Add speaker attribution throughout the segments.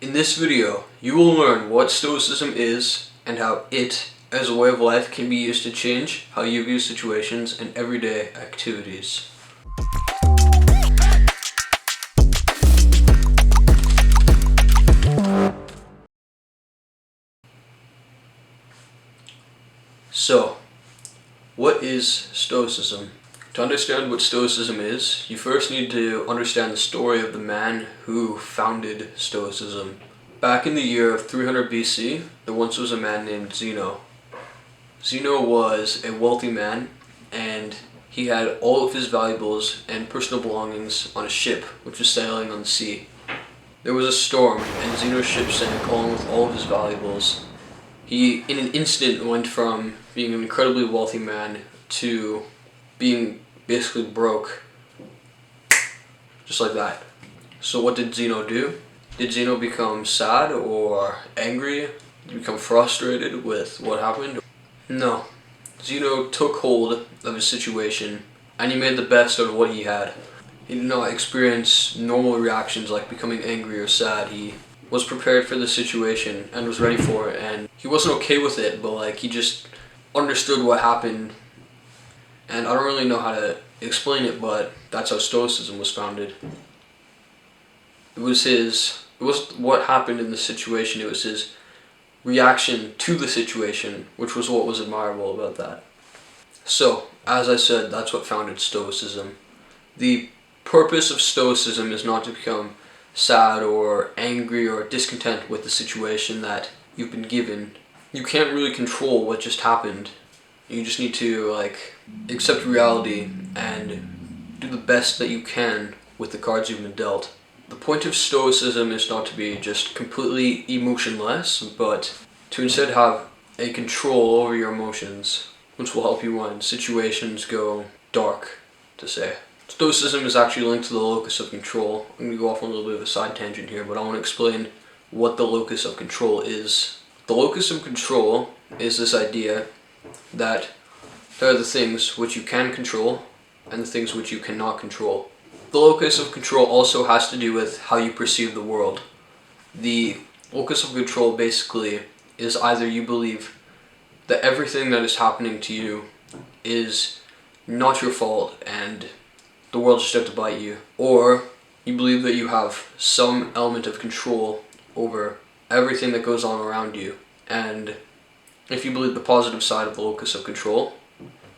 Speaker 1: In this video, you will learn what Stoicism is and how it, as a way of life, can be used to change how you view situations and everyday activities. So, what is Stoicism? To understand what Stoicism is, you first need to understand the story of the man who founded Stoicism. Back in the year of 300 BC, there once was a man named Zeno. Zeno was a wealthy man, and he had all of his valuables and personal belongings on a ship which was sailing on the sea. There was a storm, and Zeno's ship sank along with all of his valuables. He, in an instant, went from being an incredibly wealthy man to being basically broke. Just like that. So what did Zeno do? Did Zeno become sad or angry? Did he become frustrated with what happened? No. Zeno took hold of his situation and he made the best out of what he had. He did not experience normal reactions like becoming angry or sad. He was prepared for the situation and was ready for it, and he wasn't okay with it, but he just understood what happened. And I don't really know how to explain it, but that's how Stoicism was founded. It was what happened in the situation. It was his reaction to the situation, which was what was admirable about that. So, as I said, that's what founded Stoicism. The purpose of Stoicism is not to become sad or angry or discontent with the situation that you've been given. You can't really control what just happened. You just need to accept reality and do the best that you can with the cards you've been dealt. The point of Stoicism is not to be just completely emotionless, but to instead have a control over your emotions, which will help you when situations go dark, to say. Stoicism is actually linked to the locus-of-control. I'm going to go off on a little bit of a side tangent here, but I want to explain what the locus-of-control is. The locus-of-control is this idea that there are the things which you can control and the things which you cannot control. The locus of control also has to do with how you perceive the world. The locus of control basically is either you believe that everything that is happening to you is not your fault and the world's just out to bite you, or you believe that you have some element of control over everything that goes on around you. And if you believe the positive side of the locus of control,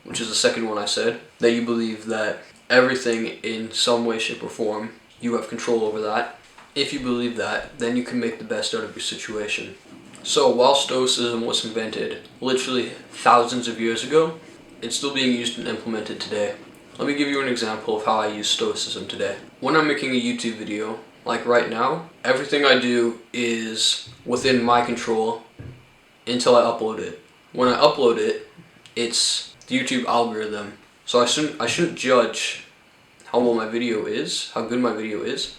Speaker 1: which is the second one I said, that you believe that everything in some way, shape, or form, you have control over that. If you believe that, then you can make the best out of your situation. So while Stoicism was invented literally thousands of years ago, it's still being used and implemented today. Let me give you an example of how I use Stoicism today. When I'm making a YouTube video, like right now, everything I do is within my control until I upload it. When I upload it, it's the YouTube algorithm. So I shouldn't judge how well my video is, how good my video is,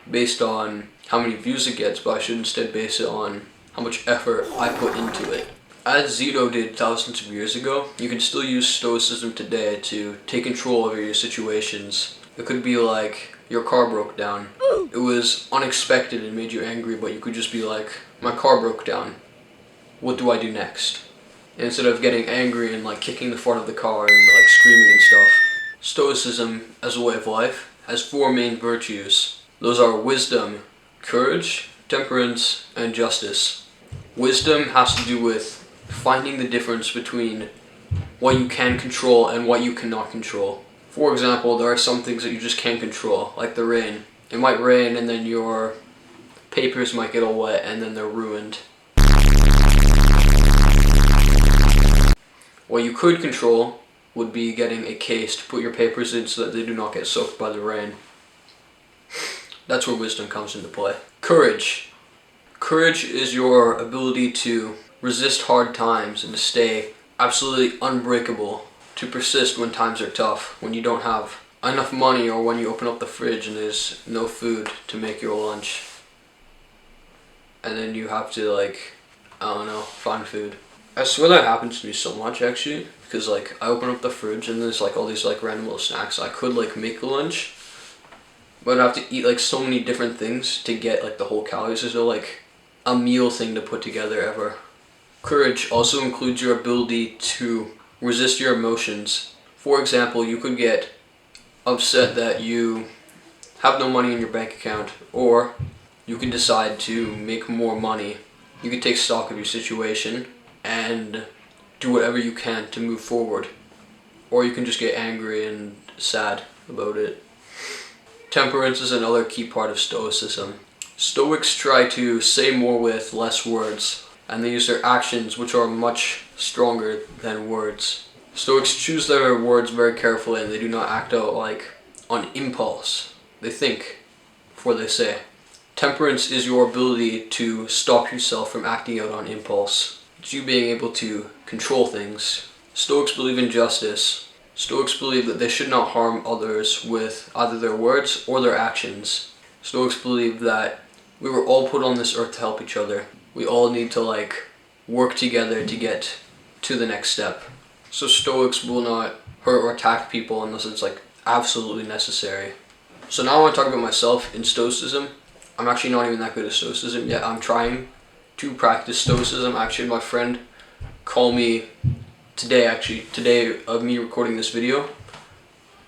Speaker 1: based on how many views it gets, but I should instead base it on how much effort I put into it. As Zeno did thousands of years ago, you can still use Stoicism today to take control over your situations. It could be like your car broke down. It was unexpected and made you angry, but you could just be like, my car broke down. What do I do next? And instead of getting angry and kicking the front of the car and screaming and stuff. Stoicism, as a way of life, has four main virtues. Those are wisdom, courage, temperance, and justice. Wisdom has to do with finding the difference between what you can control and what you cannot control. For example, there are some things that you just can't control, like the rain. It might rain and then your papers might get all wet and then they're ruined. What you could control would be getting a case to put your papers in so that they do not get soaked by the rain. That's where wisdom comes into play. Courage. Courage is your ability to resist hard times and to stay absolutely unbreakable, to persist when times are tough, when you don't have enough money or when you open up the fridge and there's no food to make your lunch. And then you have to find food. I swear that happens to me so much actually, because I open up the fridge and there's all these random little snacks. I could make lunch, but I have to eat like so many different things to get like the whole calories. There's no like a meal thing to put together ever. Courage also includes your ability to resist your emotions. For example, you could get upset that you have no money in your bank account, or you could decide to make more money. You could take stock of your situation and do whatever you can to move forward. Or you can just get angry and sad about it. Temperance is another key part of Stoicism. Stoics try to say more with less words, and they use their actions, which are much stronger than words. Stoics choose their words very carefully, and they do not act out like on impulse. They think before they say. Temperance is your ability to stop yourself from acting out on impulse. It's you being able to control things. Stoics believe in justice. Stoics believe that they should not harm others with either their words or their actions. Stoics believe that we were all put on this earth to help each other. We all need to like work together to get to the next step. So Stoics will not hurt or attack people unless it's like absolutely necessary. So now I want to talk about myself in Stoicism. I'm actually not even that good at Stoicism yet. I'm trying to practice Stoicism. Actually, my friend called me today of me recording this video.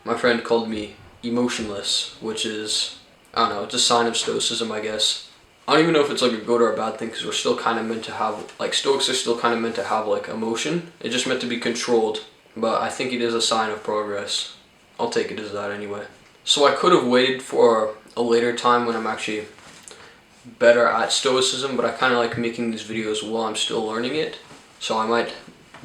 Speaker 1: My friend called me emotionless, which is, I don't know, it's a sign of Stoicism, I guess. I don't even know if it's like a good or a bad thing, because we're still kind of meant to have, like, Stoics are still kind of meant to have like emotion. It's just meant to be controlled, but I think it is a sign of progress. I'll take it as that anyway. So I could have waited for a later time when I'm actually better at Stoicism, but I kind of like making these videos while I'm still learning it. So I might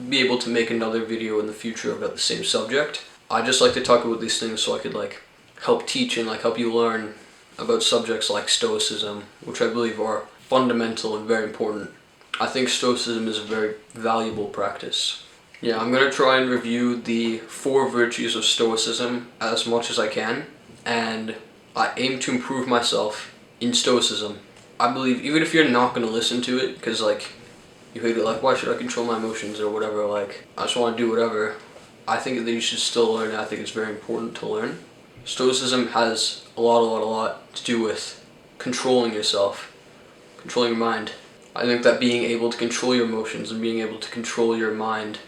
Speaker 1: be able to make another video in the future about the same subject. I just like to talk about these things so I could like help teach and like help you learn about subjects like Stoicism, which I believe are fundamental and very important. I think Stoicism is a very valuable practice. Yeah, I'm going to try and review the 4 virtues of Stoicism as much as I can, and I aim to improve myself in Stoicism. I believe even if you're not going to listen to it, because like you hate it, like why should I control my emotions or whatever, like I just want to do whatever, I think that you should still learn it. I think it's very important to learn. Stoicism has a lot to do with controlling yourself, controlling your mind. I think that being able to control your emotions and being able to control your mind,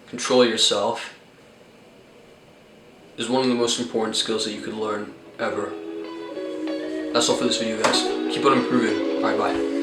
Speaker 1: control yourself, is one of the most important skills that you could learn ever. That's all for this video, guys. Keep on improving. Alright, bye.